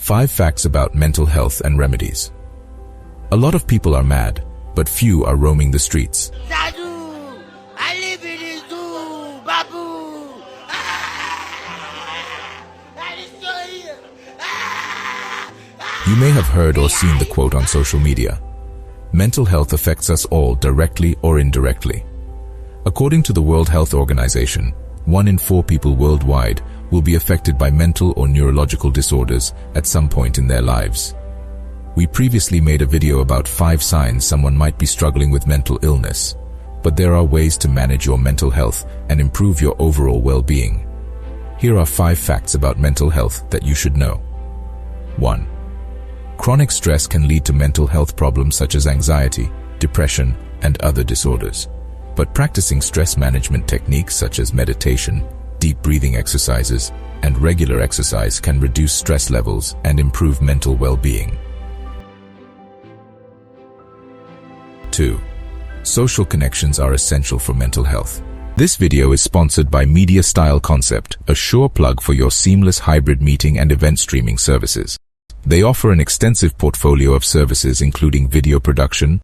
5 facts about mental health and remedies. A lot of people are mad, but few are roaming the streets. Sadu, I live in this zoo, Babu. I destroy you. You may have heard or seen the quote on social media. Mental health affects us all directly or indirectly. According to the World Health Organization, 1 in 4 people worldwide will be affected by mental or neurological disorders at some point in their lives. We previously made a video about 5 signs someone might be struggling with mental illness, but there are ways to manage your mental health and improve your overall well-being. Here are 5 facts about mental health that you should know. 1. Chronic stress can lead to mental health problems such as anxiety, depression, and other disorders. But practicing stress management techniques such as meditation, deep breathing exercises, and regular exercise can reduce stress levels and improve mental well-being. 2. Social connections are essential for mental health. This video is sponsored by Media Style Concept, a sure plug for your seamless hybrid meeting and event streaming services. They offer an extensive portfolio of services including video production,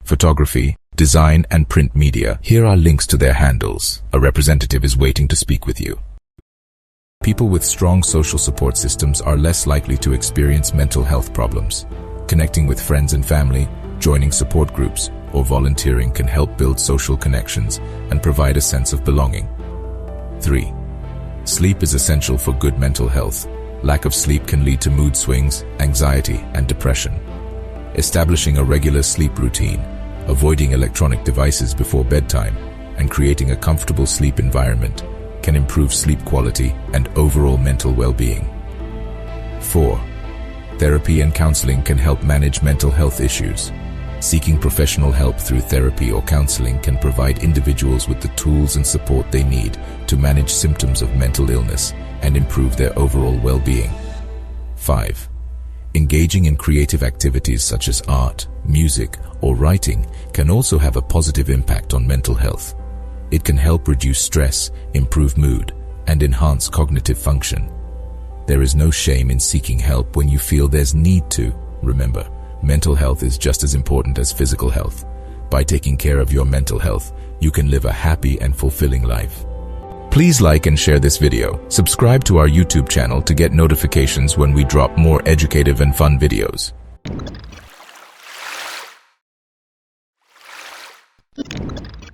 photography, design, and print media. Here are links to their handles. A representative is waiting to speak with you. People with strong social support systems are less likely to experience mental health problems. Connecting with friends and family, joining support groups, or volunteering can help build social connections and provide a sense of belonging. 3. Sleep is essential for good mental health. Lack of sleep can lead to mood swings, anxiety, and depression. Establishing a regular sleep routine, avoiding electronic devices before bedtime, and creating a comfortable sleep environment can improve sleep quality and overall mental well-being. 4. Therapy and counseling can help manage mental health issues. Seeking professional help through therapy or counseling can provide individuals with the tools and support they need to manage symptoms of mental illness and improve their overall well-being. 5. Engaging in creative activities such as art, music, or writing can also have a positive impact on mental health. It can help reduce stress, improve mood, and enhance cognitive function. There is no shame in seeking help when you feel there's need to. Remember, mental health is just as important as physical health. By taking care of your mental health, you can live a happy and fulfilling life. Please like and share this video. Subscribe to our YouTube channel to get notifications when we drop more educative and fun videos.